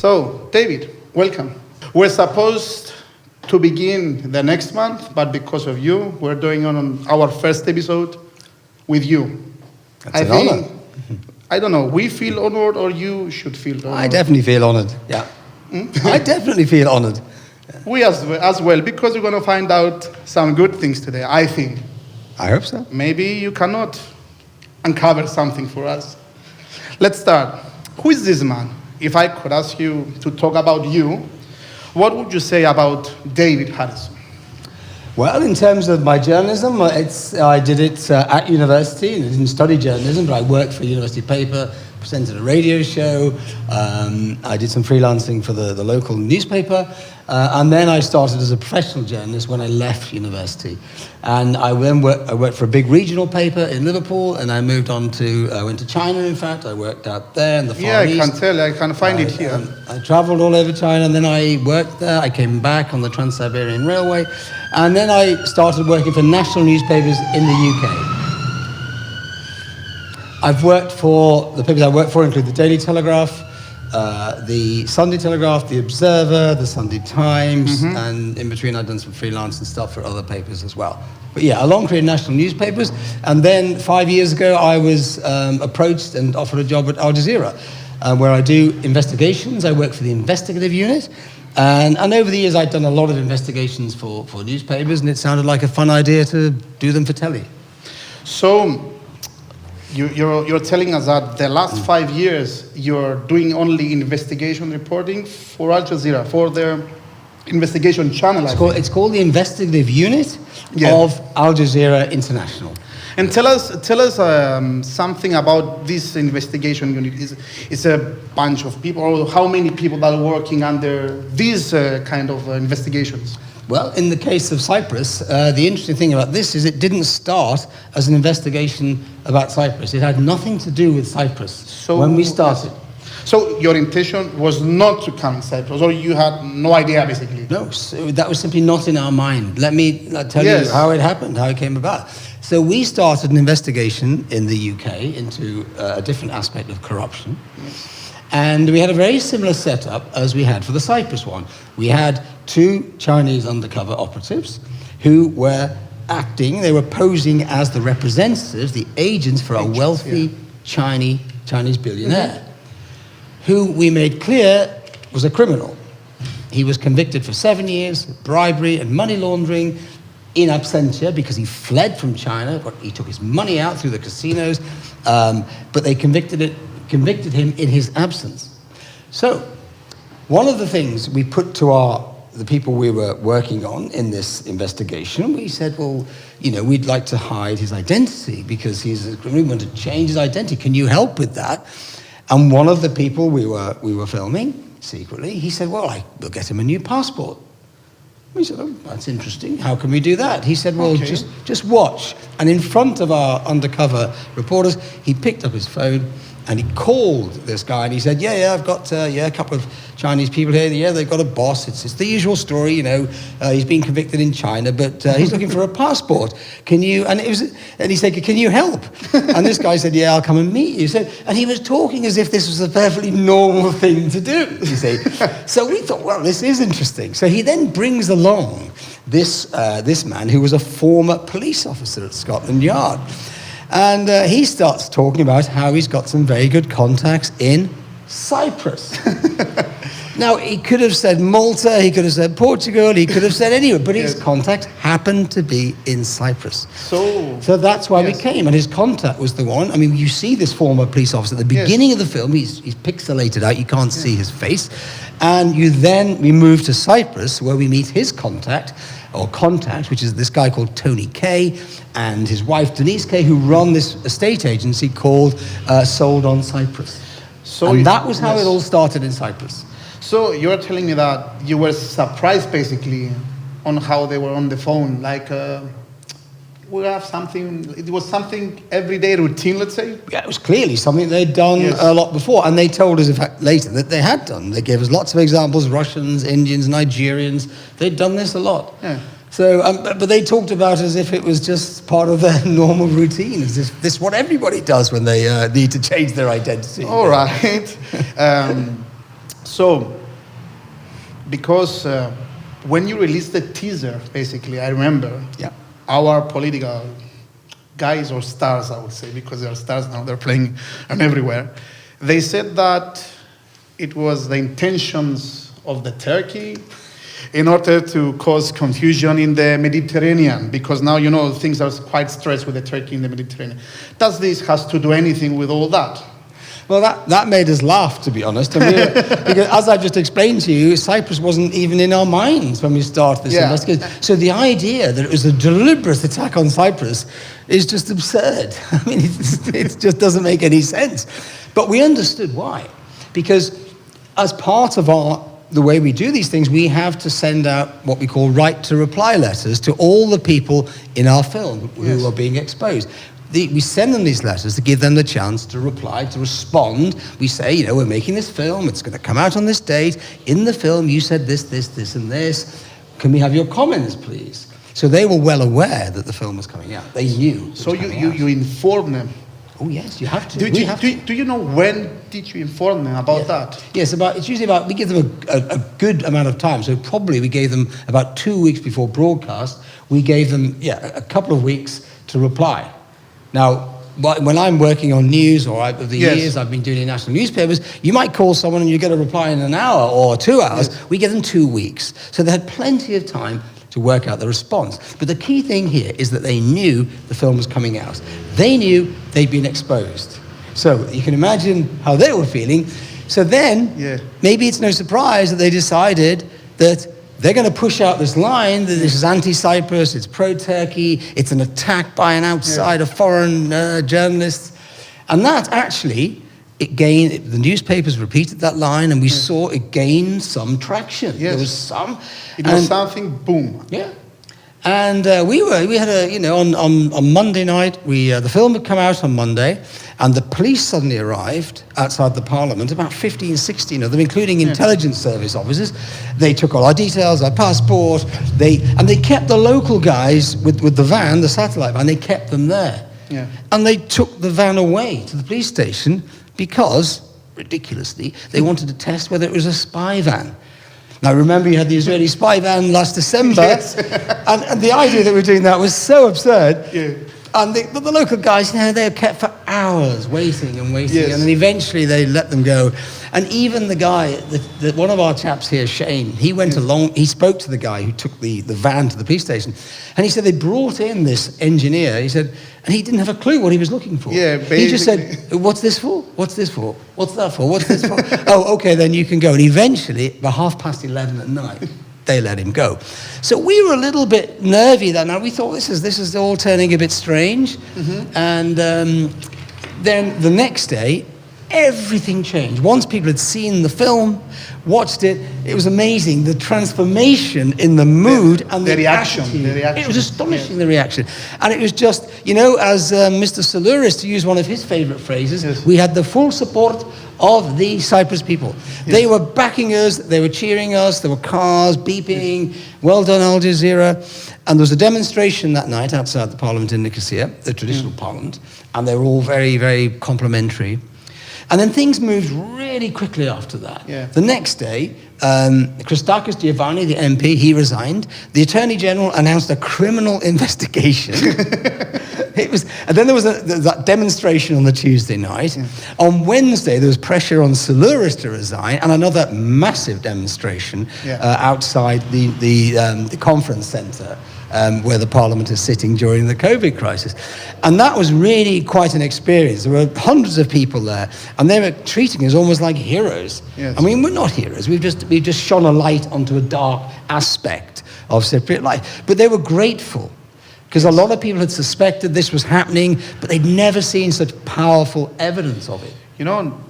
So, David, welcome. We're supposed to begin the next month, but because of you, we're doing on our first episode with you. That's an honor. I don't know, we feel honored or you should feel honored? I definitely feel honored, yeah. I definitely feel honored. We as well, because we're going to find out some good things today, I think. I hope so. Maybe you cannot uncover something for us. Let's start. Who is this man? If I could ask you to talk about you, what would you say about David Harrison? Well, in terms of my journalism, I did it at university. I didn't study journalism, but I worked for a university paper, presented a radio show. I did some freelancing for the local newspaper. And then I started as a professional journalist when I left university. And I worked for a big regional paper in Liverpool, and I moved on to, I went to China, in fact. I worked out there in the Far East. Yeah, I can tell, I can find it here. I traveled all over China, and then I worked there. I came back on the Trans-Siberian Railway, and then I started working for national newspapers in the UK. I've worked for, the papers I worked for include the Daily Telegraph, the Sunday Telegraph, the Observer, the Sunday Times, and in between I've done some freelance and stuff for other papers as well. But yeah, a long career in national newspapers. And then 5 years ago, I was approached and offered a job at Al Jazeera, where I do investigations. I work for the investigative unit. And over the years, I'd done a lot of investigations for newspapers, and it sounded like a fun idea to do them for telly. So, you're telling us that the last 5 years you're doing only investigation reporting for Al Jazeera, for their investigation channel. It's called the investigative unit of Al Jazeera International. And tell us something about this investigation unit. It's a bunch of people, or how many people that are working under these kind of investigations? Well, in the case of Cyprus, the interesting thing about this is it didn't start as an investigation about Cyprus. It had nothing to do with Cyprus when we started. So your intention was not to come in Cyprus, or you had no idea, basically? No, so that was simply not in our mind. Let me tell you how it happened, how it came about. So we started an investigation in the UK into a different aspect of corruption. And we had a very similar setup as we had for the Cyprus one. We had 2 Chinese undercover operatives who were acting, they were posing as the representatives, the agents for a wealthy Chinese billionaire, who we made clear was a criminal. He was convicted for 7 years, bribery and money laundering in absentia, because he fled from China, but he took his money out through the casinos, but they convicted him in his absence. So, one of the things we put to the people we were working on in this investigation, we said, well, we'd like to hide his identity because we want to change his identity. Can you help with that? And one of the people we were filming secretly, he said, well, we'll get him a new passport. We said, oh, that's interesting. How can we do that? He said, well, just watch. And in front of our undercover reporters, he picked up his phone and he called this guy and he said, I've got a couple of Chinese people here. Yeah, they've got a boss. It's the usual story, he's been convicted in China, but he's looking for a passport. Can you, and he said, can you help? And this guy said, yeah, I'll come and meet you. And he was talking as if this was a perfectly normal thing to do, you see. So we thought, well, this is interesting. So he then brings along this man who was a former police officer at Scotland Yard. And he starts talking about how he's got some very good contacts in Cyprus. Now, he could have said Malta, he could have said Portugal, he could have said anywhere, but his contacts happened to be in Cyprus. So that's why we came, and his contact was the one. I mean, you see this former police officer at the beginning of the film, he's pixelated out, you can't see his face. And we move to Cyprus, where we meet his contact, which is this guy called Tony Kay, and his wife Denise Kay, who run this estate agency called Sold on Cyprus. And that was how it all started in Cyprus. So you're telling me that you were surprised, basically, on how they were on the phone, like we have something, it was something everyday routine, let's say? Yeah, it was clearly something they'd done a lot before, and they told us, in fact, later that they had done. They gave us lots of examples, Russians, Indians, Nigerians, they'd done this a lot. Yeah. So, but they talked about it as if it was just part of their normal routine, as if this is what everybody does when they need to change their identity. All right. So, because when you released the teaser, basically, I remember our political guys or stars, I would say, because they are stars now, they're playing everywhere. They said that it was the intentions of the Turkey in order to cause confusion in the Mediterranean, because now, you know, things are quite stressed with the Turkey in the Mediterranean. Does this has to do anything with all that? Well, that made us laugh, to be honest. And because, as I just explained to you, Cyprus wasn't even in our minds when we started this investigation. So the idea that it was a deliberate attack on Cyprus is just absurd. I mean, it just doesn't make any sense. But we understood why. Because as part of the way we do these things, we have to send out what we call right to reply letters to all the people in our film who are being exposed. We send them these letters to give them the chance to reply, to respond. We say, you know, we're making this film, it's going to come out on this date. In the film, you said this, and this. Can we have your comments, please? So they were well aware that the film was coming out. They knew. So you informed them? Oh, yes, you have to. Do you know when did you inform them about that? Yes, it's usually we give them a good amount of time. So probably we gave them about 2 weeks before broadcast. We gave them, a couple of weeks to reply. Now, when I'm working on news, or over the years I've been doing in national newspapers, you might call someone and you get a reply in an hour or 2 hours. Yes. We give them 2 weeks. So they had plenty of time to work out the response. But the key thing here is that they knew the film was coming out. They knew they'd been exposed. So you can imagine how they were feeling. So then, maybe it's no surprise that they decided that they're going to push out this line that this is anti-Cyprus, it's pro-Turkey, it's an attack by an outsider, foreign journalist. And that actually, the newspapers repeated that line, and we saw it gain some traction. Yes. There was some. It was something, boom. Yeah. And we had on Monday night, the film had come out on Monday, and the police suddenly arrived outside the Parliament, about 15, 16 of them, including intelligence service officers. They took all our details, our passport, they kept the local guys with the van, the satellite van, they kept them there. Yeah. And they took the van away to the police station because, ridiculously, they wanted to test whether it was a spy van. Now, remember, you had the Israeli spy van last December, and the idea that we're doing that was so absurd. Yeah. And the local guys, they were kept for hours waiting, and then eventually they let them go. And even the guy, one of our chaps here, Shane, he went along, he spoke to the guy who took the van to the police station, and he said they brought in this engineer, he said, and he didn't have a clue what he was looking for. Yeah, basically. He just said, what's this for? What's this for? What's that for? What's this for? Oh, okay, then you can go. And eventually, by 11:30 at night, they let him go. So we were a little bit nervy that night. We thought this is all turning a bit strange. Mm-hmm. And then the next day, everything changed. Once people had seen the film, watched it, it was amazing. The transformation in the mood and the reaction. It was astonishing, the reaction. And it was just, as Mr. Salouris, to use one of his favorite phrases, we had the full support of the Cyprus people. Yes. They were backing us, they were cheering us, there were cars beeping, well done Al Jazeera. And there was a demonstration that night outside the parliament in Nicosia, the traditional parliament, and they were all very, very complimentary. And then things moved really quickly after that. Yeah. The next day, Christakis Giovanni, the MP, he resigned. The Attorney General announced a criminal investigation. And then there was that demonstration on the Tuesday night. Yeah. On Wednesday, there was pressure on Salouris to resign, and another massive demonstration outside the conference centre. Where the Parliament is sitting during the COVID crisis. And that was really quite an experience. There were hundreds of people there, and they were treating us almost like heroes. Yes. I mean, we're not heroes. We've just shone a light onto a dark aspect of Cypriot life. But they were grateful, because a lot of people had suspected this was happening, but they'd never seen such powerful evidence of it.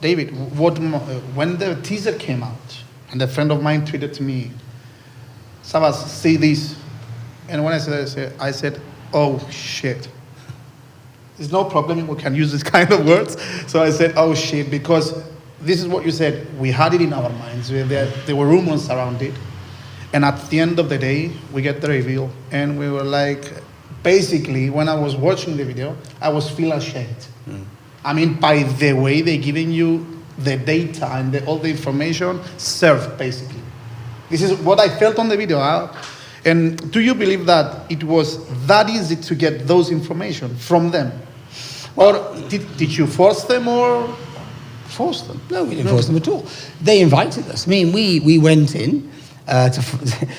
David, when the teaser came out, and a friend of mine tweeted to me, Savas, see this. And when I said, oh, shit. There's no problem, we can use this kind of words. So I said, oh, shit, because this is what you said. We had it in our minds. There were rumors around it. And at the end of the day, we get the reveal. And we were like, basically, when I was watching the video, I was feeling ashamed. Mm. I mean, by the way they're giving you the data and all the information served, basically. This is what I felt on the video. And do you believe that it was that easy to get those information from them? Or did you force them or force them? No, we didn't force them at all. They invited us. I mean, we went in.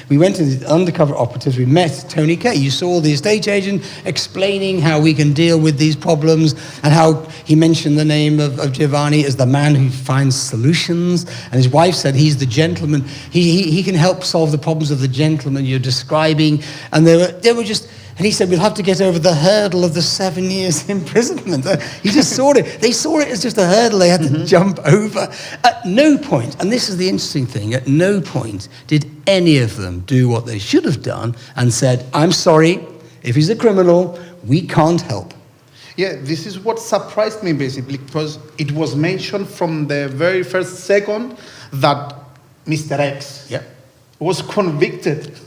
We went as undercover operatives. We met Tony Kay. You saw the estate agent explaining how we can deal with these problems and how he mentioned the name of Giovanni as the man who finds solutions. And his wife said he's the gentleman. He can help solve the problems of the gentleman you're describing. And they were just... And he said, we'll have to get over the hurdle of the 7 years imprisonment. He just saw it. They saw it as just a hurdle they had to jump over. At no point, and this is the interesting thing, at no point did any of them do what they should have done and said, I'm sorry, if he's a criminal, we can't help. Yeah, this is what surprised me, basically, because it was mentioned from the very first second that Mr. X was convicted.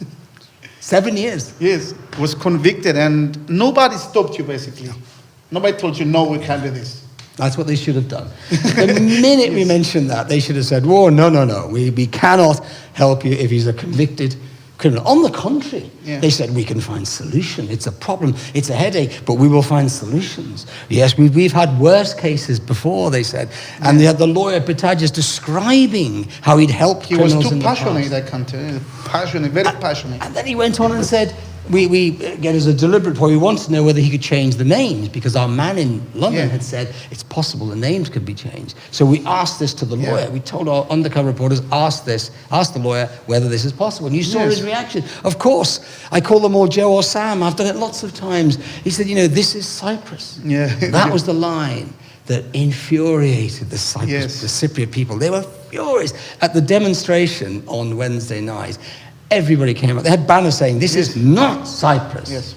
7 years. Yes, was convicted, and nobody stopped you, basically. No. Nobody told you, no, we can't do this. That's what they should have done. The minute we mentioned that, they should have said, whoa, no, we cannot help you if he's a convicted criminal. On the contrary, they said, we can find solution. It's a problem, it's a headache, but we will find solutions. Yes, we've had worse cases before, they said. And they had the lawyer Pitagius describing how he'd help criminals. He was too passionate, I can tell you. Passionate, very passionate. And then he went on and said, we again, as a deliberate point, we wanted to know whether he could change the names, because our man in London had said it's possible the names could be changed. So we asked this to the lawyer. We told our undercover reporters, ask the lawyer whether this is possible. And you saw his reaction. Of course, I call them all Joe or Sam. I've done it lots of times. He said, this is Cyprus. Yeah. That was the line that infuriated the Cypriot people. They were furious. At the demonstration on Wednesday night, everybody came up. They had banners saying, this is not Cyprus. Yes.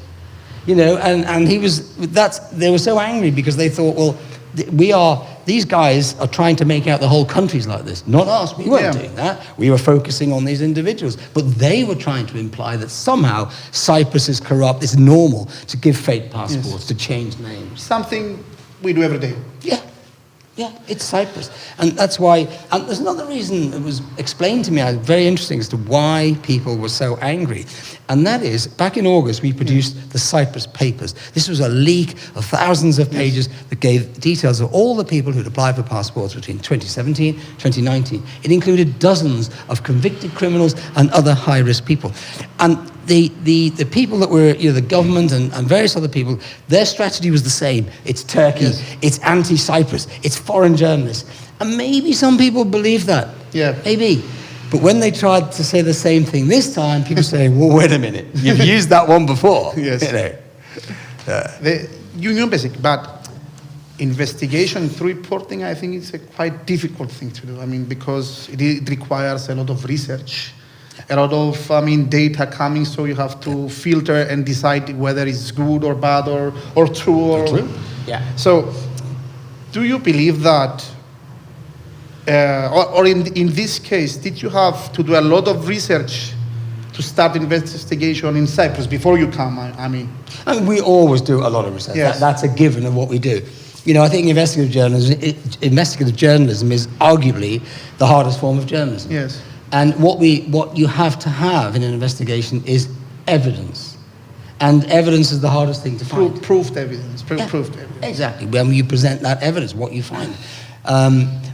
And they were so angry because they thought, well, these guys are trying to make out the whole country's like this. Not us. We weren't doing that. We were focusing on these individuals. But they were trying to imply that somehow Cyprus is corrupt. It's normal to give fake passports, to change names. Something we do every day. Yeah, it's Cyprus. And that's why, and there's another reason it was explained to me, very interesting, as to why people were so angry. And that is, back in August, we produced the Cyprus Papers. This was a leak of thousands of pages that gave details of all the people who'd applied for passports between 2017 and 2019. It included dozens of convicted criminals and other high-risk people. And the people that were, the government and various other people, their strategy was the same. It's Turkey, it's anti-Cyprus, it's foreign journalists. And maybe some people believe that. Yeah. Maybe. But when they tried to say the same thing this time, people say, well, wait a minute, you've used that one before. Yes. Basic, but investigation through reporting, I think it's a quite difficult thing to do. I mean, because it requires a lot of research, a lot of, data coming, so you have to filter and decide whether it's good or bad or true or... True. Yeah. So, do you believe that, or in this case, did you have to do a lot of research to start investigation in Cyprus before you come, I mean, we always do a lot of research. Yes. That's a given of what we do. I think investigative journalism is arguably the hardest form of journalism. Yes. And what you have to have in an investigation is evidence. And evidence is the hardest thing to find. Proved evidence. Proved evidence. Exactly. When you present that evidence, what you find.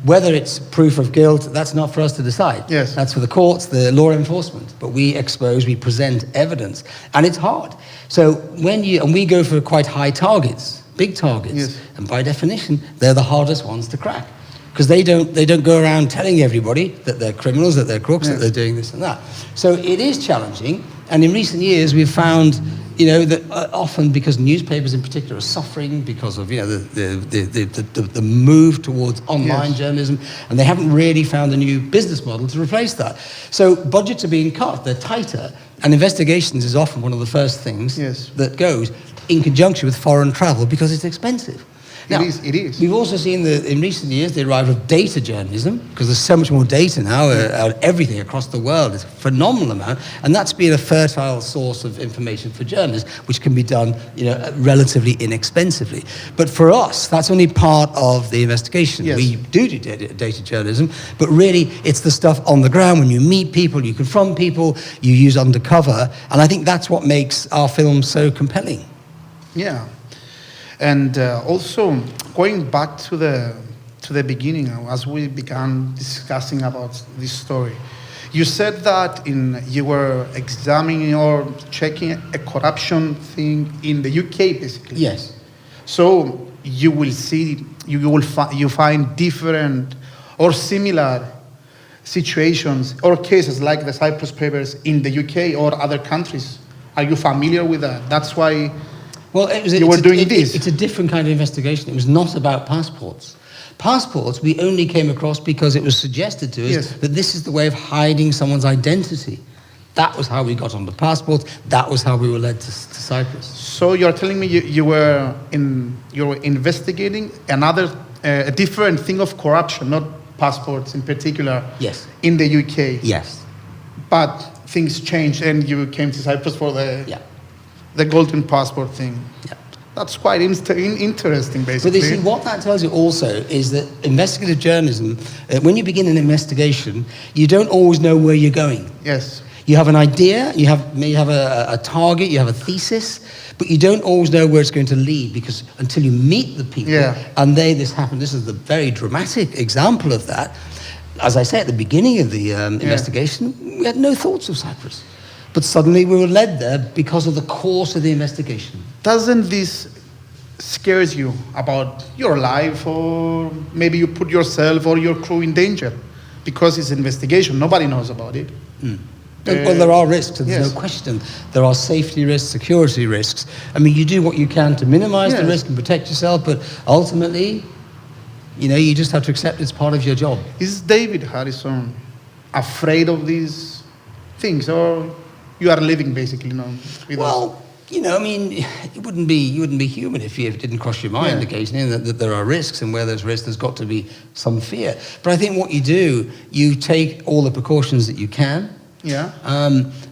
Whether it's proof of guilt, that's not for us to decide. Yes. That's for the courts, the law enforcement. But we present evidence. And it's hard. So we go for quite high targets, big targets. Yes. And by definition, they're the hardest ones to crack. Because they don't go around telling everybody that they're criminals, that they're crooks, that they're doing this and that. So it is challenging. And in recent years, we've found, that often because newspapers in particular are suffering because of, the move towards online journalism, and they haven't really found a new business model to replace that. So budgets are being cut, they're tighter, and investigations is often one of the first things that goes in conjunction with foreign travel because it's expensive. Now, It is. We've also seen in recent years the arrival of data journalism, because there's so much more data now, everything across the world. It's a phenomenal amount, and that's been a fertile source of information for journalists, which can be done, relatively inexpensively. But for us, that's only part of the investigation. Yes. We do data journalism, but really it's the stuff on the ground when you meet people, you confront people, you use undercover, and I think that's what makes our film so compelling. Yeah. And also, going back to the beginning, as we began discussing about this story, you said that you were examining or checking a corruption thing in the UK, basically. Yes. So you will see, you find different or similar situations or cases like the Cyprus Papers in the UK or other countries. Are you familiar with that? That's why. Well, you were doing this. It's a different kind of investigation. It was not about passports. Passports we only came across because it was suggested to us that this is the way of hiding someone's identity. That was how we got onto passports. That was how we were led to Cyprus. So you're telling me you were investigating a different thing of corruption, not passports in particular. Yes. In the UK. Yes. But things changed, and you came to Cyprus for the golden passport thing. Yeah. That's quite interesting, basically. But you see, what that tells you also is that investigative journalism, when you begin an investigation, you don't always know where you're going. Yes. You have an idea, you may have a target, you have a thesis, but you don't always know where it's going to lead, because until you meet the people, and this happened, this is the very dramatic example of that. As I say, at the beginning of the investigation, we had no thoughts of Cyprus. But suddenly we were led there because of the course of the investigation. Doesn't this scares you about your life, or maybe you put yourself or your crew in danger? Because it's investigation, nobody knows about it. Well, there are risks, there's no question. There are safety risks, security risks. I mean, you do what you can to minimize the risk and protect yourself, but ultimately, you just have to accept it's part of your job. Is David Harrison afraid of these things, or you are living basically with us? I mean, you wouldn't be human if it didn't cross your mind occasionally that there are risks, and where there's risks, there's got to be some fear. But I think what you do, you take all the precautions that you can. Yeah.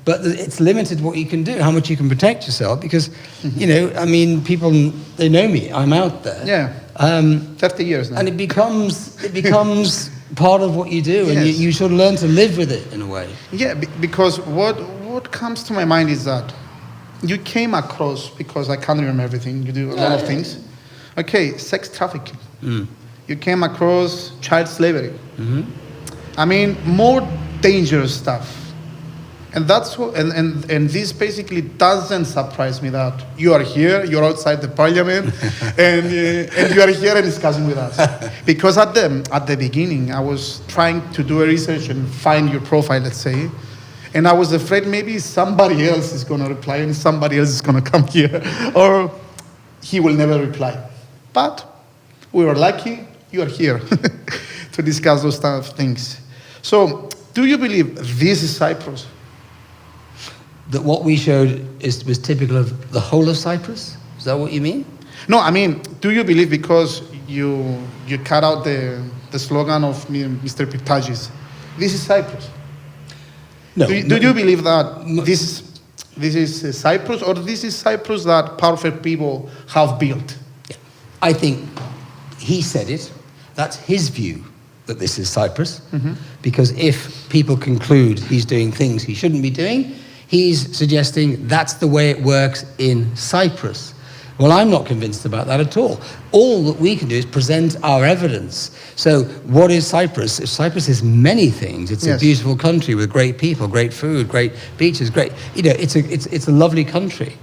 But it's limited what you can do, how much you can protect yourself, because, I mean, people, they know me. I'm out there. Yeah. 30 years now. And it becomes part of what you do, and you sort of learn to live with it in a way. Yeah, because what comes to my mind is that you came across, because I can't remember everything, you do a lot of things. Okay, sex trafficking. You came across child slavery. I mean, more dangerous stuff. And that's what, and this basically doesn't surprise me that you are here, you're outside the parliament, and you are here and discussing with us. Because at the beginning, I was trying to do a research and find your profile, let's say, and I was afraid maybe somebody else is going to reply and somebody else is going to come here, or he will never reply. But we were lucky you are here to discuss those type of things. So, do you believe this is Cyprus? That what we showed was typical of the whole of Cyprus? Is that what you mean? No, I mean, do you believe, because you cut out the slogan of Mr. Pitagis, this is Cyprus? No. Do you believe that this is Cyprus, or this is Cyprus that powerful people have built? Yeah. I think he said it. That's his view, that this is Cyprus. Because if people conclude he's doing things he shouldn't be doing, he's suggesting that's the way it works in Cyprus. Well, I'm not convinced about that at all. All that we can do is present our evidence. So what is Cyprus? Cyprus is many things. It's a beautiful country with great people, great food, great beaches, great, it's a lovely country.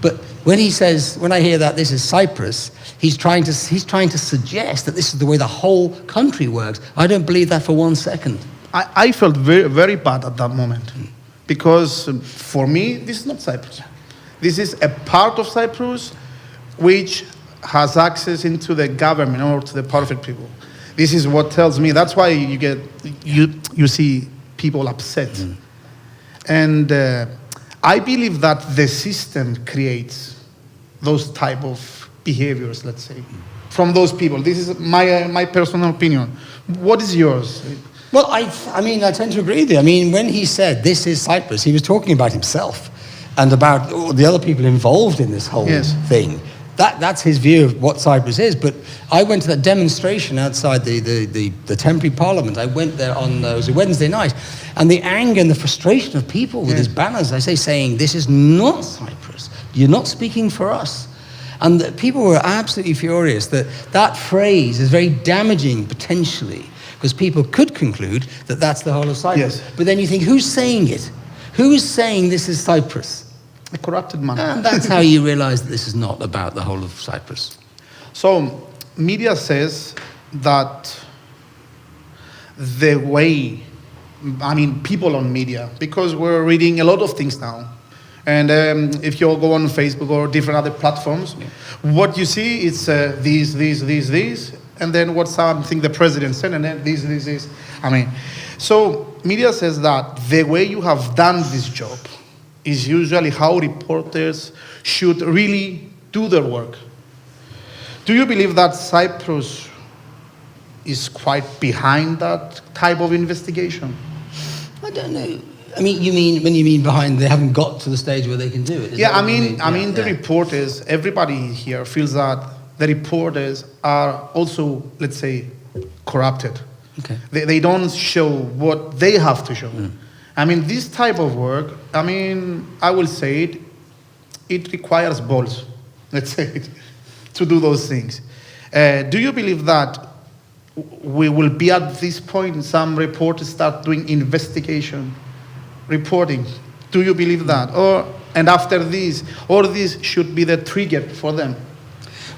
But when I hear that this is Cyprus, he's trying to suggest that this is the way the whole country works. I don't believe that for 1 second. I felt very, very bad at that moment. Because for me, this is not Cyprus. This is a part of Cyprus which has access into the government or to the powerful people. This is what tells me. That's why you see people upset. And I believe that the system creates those type of behaviors, let's say. from those people. This is my personal opinion. What is yours? Well, I mean, I tend to agree with you. I mean, when he said this is Cyprus, he was talking about himself and about all the other people involved in this whole thing. That's his view of what Cyprus is. But I went to that demonstration outside the temporary parliament. I went there on it was a Wednesday night, and the anger and the frustration of people with his banners, saying, this is not Cyprus. You're not speaking for us. And the people were absolutely furious that phrase is very damaging potentially, because people could conclude that that's the whole of Cyprus. Yes. But then you think, who's saying it? Who's saying this is Cyprus? A corrupted man. And that's how you realize that this is not about the whole of Cyprus. So, media says that the way, people on media, because we're reading a lot of things now, and if you go on Facebook or different other platforms, what you see is these, and then what something the president said, and then this. So media says that the way you have done this job is usually how reporters should really do their work. Do you believe that Cyprus is quite behind that type of investigation? I don't know. When you mean behind, they haven't got to the stage where they can do it? The reporters, everybody here feels that the reporters are also, let's say, corrupted. Okay. They don't show what they have to show. This type of work, I will say it requires balls, let's say it, to do those things. Do you believe that we will be at this point, some reporters start doing investigation, reporting? Do you believe that? And after this, or this should be the trigger for them?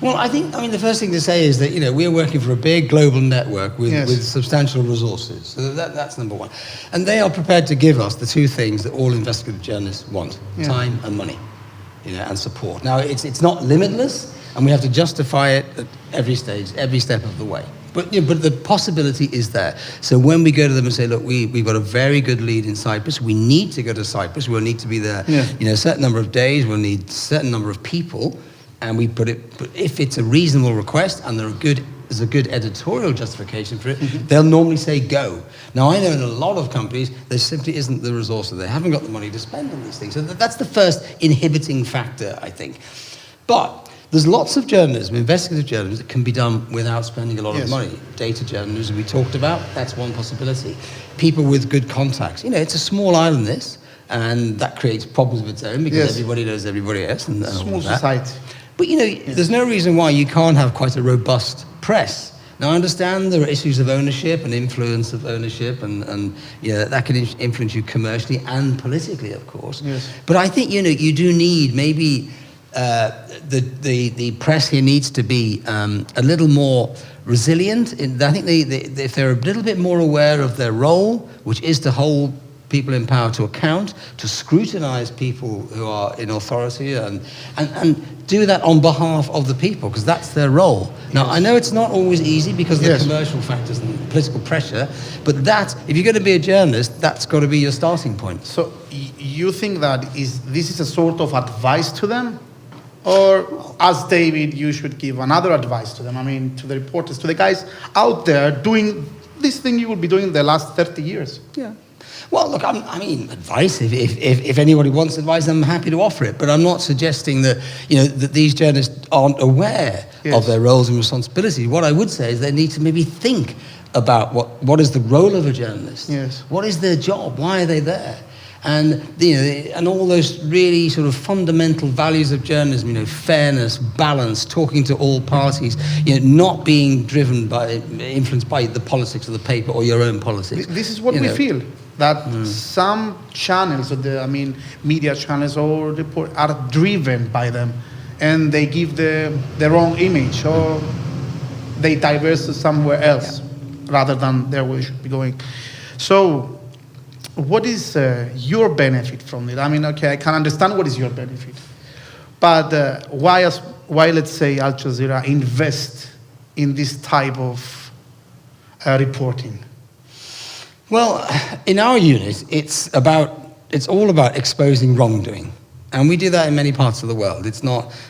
Well, I think, the first thing to say is that, we're working for a big global network with substantial resources. So that's number one. And they are prepared to give us the two things that all investigative journalists want, time and money, and support. Now, it's not limitless, and we have to justify it at every stage, every step of the way. But the possibility is there. So when we go to them and say, look, we've got a very good lead in Cyprus, we need to go to Cyprus, we'll need to be there, a certain number of days, we'll need a certain number of people, and we put it, but if it's a reasonable request and there's a good editorial justification for it, they'll normally say go. Now, I know in a lot of companies, there simply isn't the resource, they haven't got the money to spend on these things. So that's the first inhibiting factor, I think. But there's lots of journalism, investigative journalism, that can be done without spending a lot of money. Data journalism we talked about, that's one possibility. People with good contacts. It's a small island, this, and that creates problems of its own because everybody knows everybody else. And small society. But, there's no reason why you can't have quite a robust press. Now, I understand there are issues of ownership and influence of ownership, and that can influence you commercially and politically, of course. Yes. But I think, you do need maybe the press here needs to be a little more resilient. I think if they're a little bit more aware of their role, which is to hold people in power to account, to scrutinize people who are in authority, and do that on behalf of the people, because that's their role. Now, I know it's not always easy because of the commercial factors and political pressure, but if you're going to be a journalist, that's got to be your starting point. So you think that this is a sort of advice to them? Or, as David, you should give another advice to them, to the reporters, to the guys out there doing this thing you will be doing the last 30 years? Yeah. Well, look, advice, if anybody wants advice, I'm happy to offer it. But I'm not suggesting that, that these journalists aren't aware of their roles and responsibilities. What I would say is they need to maybe think about what is the role of a journalist? Yes. What is their job? Why are they there? And, and all those really sort of fundamental values of journalism, fairness, balance, talking to all parties, not being influenced by the politics of the paper or your own politics. This is what we feel. That some channels, media channels or report are driven by them, and they give the wrong image, or they diverse to somewhere else rather than where we should be going. So, what is your benefit from it? I can understand what is your benefit, but why, let's say, Al Jazeera invest in this type of reporting? Well, in our unit, it's all about exposing wrongdoing. And we do that in many parts of the world. It's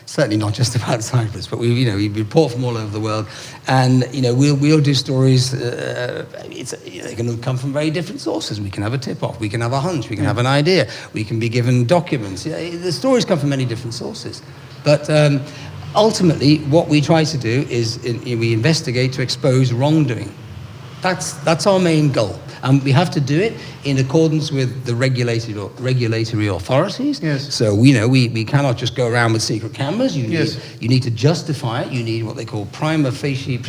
certainly not just about Cyprus, but we report from all over the world, and we'll do stories. They can come from very different sources. We can have a tip-off, we can have a hunch, we can have an idea, we can be given documents. The stories come from many different sources, but ultimately, what we try to do is we investigate to expose wrongdoing. That's our main goal. And we have to do it in accordance with the regulatory authorities. Yes. So we cannot just go around with secret cameras. You need to justify it. You need what they call prima facie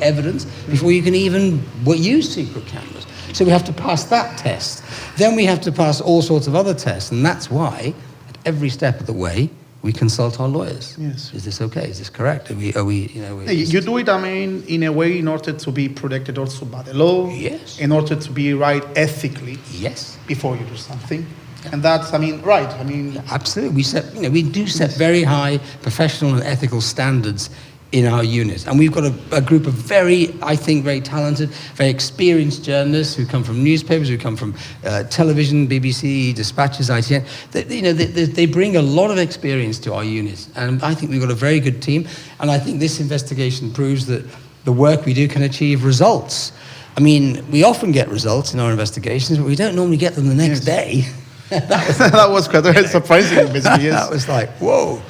evidence before you can even use secret cameras. So we have to pass that test. Then we have to pass all sorts of other tests, and that's why at every step of the way we consult our lawyers. Yes. Is this okay? Is this correct? Are we you do it, in a way in order to be protected also by the law. Yes. In order to be right ethically. Yes. Before you do something. Yeah. And that's, right. Absolutely. We do set very high professional and ethical standards in our unit. And we've got a group of very talented, very experienced journalists who come from newspapers, who come from television, BBC, Dispatches, ITN. They bring a lot of experience to our unit. And I think we've got a very good team. And I think this investigation proves that the work we do can achieve results. We often get results in our investigations, but we don't normally get them the next day. That was quite surprising, basically, yes. That was like, whoa.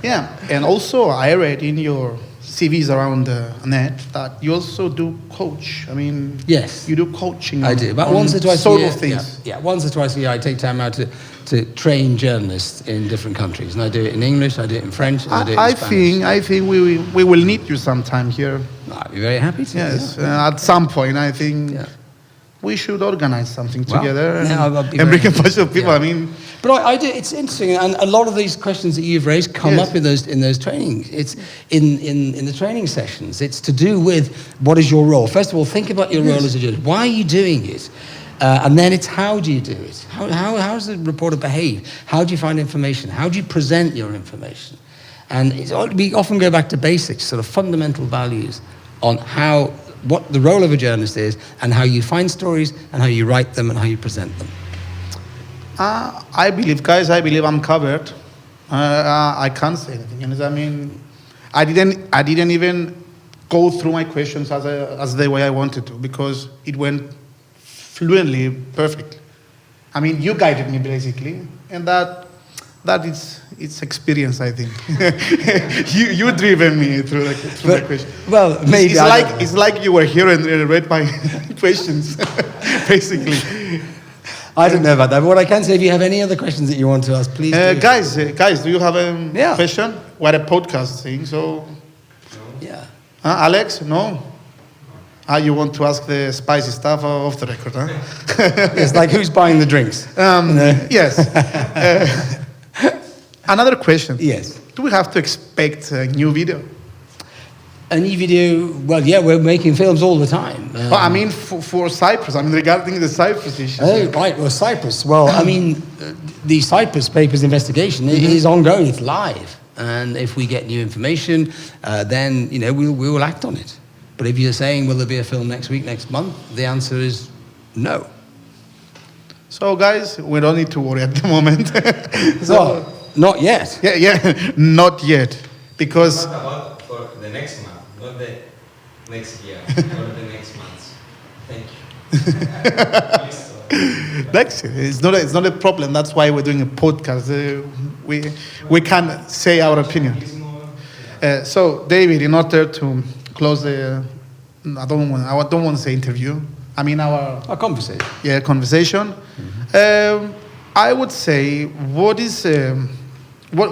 Yeah, and also I read in your CVs around the net that you also do coach. Yes. You do coaching. I do, about once or twice a year. Things. Yeah, once or twice a year I take time out to train journalists in different countries. And I do it in English, I do it in French, and I do it in Spanish. I think we will need you sometime here. I'd be very happy to. Yes, at some point I think... Yeah. We should organize something together and bring a bunch of people. Yeah. But I do. It's interesting, and a lot of these questions that you've raised come up in those trainings. It's in the training sessions. It's to do with what is your role. First of all, think about your role as a journalist. Why are you doing it? And then it's how do you do it? How does the reporter behave? How do you find information? How do you present your information? And we often go back to basics, sort of fundamental values on what the role of a journalist is, and how you find stories, and how you write them, and how you present them. I believe I'm covered. I can't say anything. I didn't even go through my questions as the way I wanted to, because it went fluently, perfectly. You guided me basically, and that it's experience, I think. you driven me through the question. Well, maybe it's like you were here and read my questions, basically. I don't know about that. But what I can say, if you have any other questions that you want to ask, please do. Guys, do you have a question? We're a podcast thing, so... Yeah. Alex, no? You want to ask the spicy stuff off the record, huh? It's like, who's buying the drinks? Yes. Another question. Yes. Do we have to expect a new video? A new video? Well, yeah, we're making films all the time. For Cyprus. Regarding the Cyprus issue. Oh, right. Well, Cyprus. Well, the Cyprus Papers investigation is ongoing. It's live. And if we get new information, then, we will act on it. But if you're saying, will there be a film next week, next month? The answer is no. So, guys, we don't need to worry at the moment. So, not yet. Yeah, not yet. Because... What about for the next month, not the next year, or the next months? Thank you. Next year. It's not a problem. That's why we're doing a podcast. We can say our opinion. So, David, in order to close the... I don't want to say interview. Our conversation. Yeah, conversation. Mm-hmm. I would say, what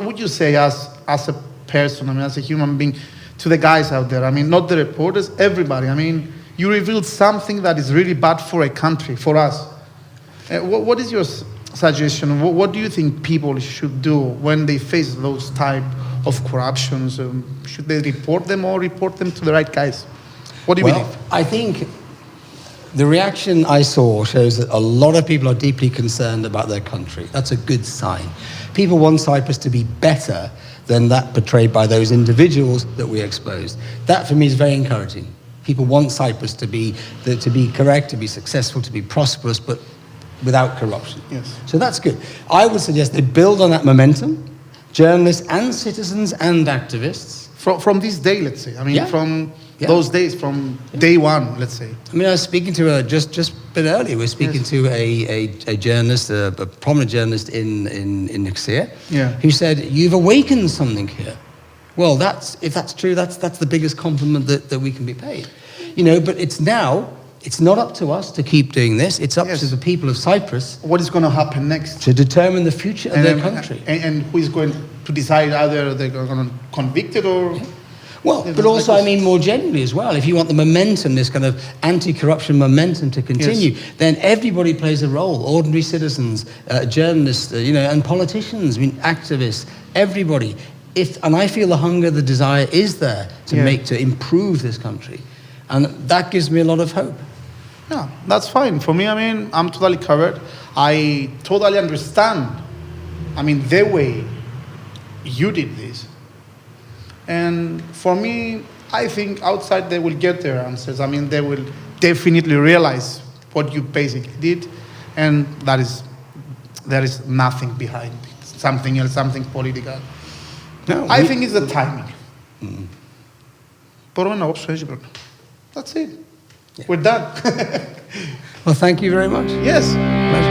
would you say as a person, as a human being, to the guys out there? Not the reporters, everybody. You revealed something that is really bad for a country, for us. What is your suggestion? What do you think people should do when they face those type of corruptions? Should they report them or report them to the right guys? What do you believe? I think the reaction I saw shows that a lot of people are deeply concerned about their country. That's a good sign. People want Cyprus to be better than that portrayed by those individuals that we exposed. That, for me, is very encouraging. People want Cyprus to be correct, to be successful, to be prosperous, but without corruption. Yes. So that's good. I would suggest they build on that momentum, journalists and citizens and activists. From this day, let's say. I mean, Yeah. from Yeah. those days, from day one, let's say. I mean, I was speaking to just a bit earlier. We're speaking to a journalist, a prominent journalist in Jazeera, Yeah. who said, "You've awakened something here." Well, if that's true, that's the biggest compliment that we can be paid, you know. But it's not up to us to keep doing this. It's up to the people of Cyprus. What is going to happen next? To determine the future of their country. And who is going to decide either they're going to convict it or... Yeah. Well, but also, I mean, more generally as well, if you want the momentum, this kind of anti-corruption momentum to continue, then everybody plays a role. Ordinary citizens, journalists, you know, and politicians, I mean, activists, everybody. And I feel the hunger, the desire is there to improve this country. And that gives me a lot of hope. Yeah, that's fine. For me, I mean, I'm totally covered. I totally understand, I mean, the way you did this. And for me, I think outside they will get their answers. I mean, they will definitely realize what you basically did. And there is nothing behind it. Something else, something political. No, I think it's the timing. That's it. Yeah. We're done. Well, thank you very much. Yes. Pleasure.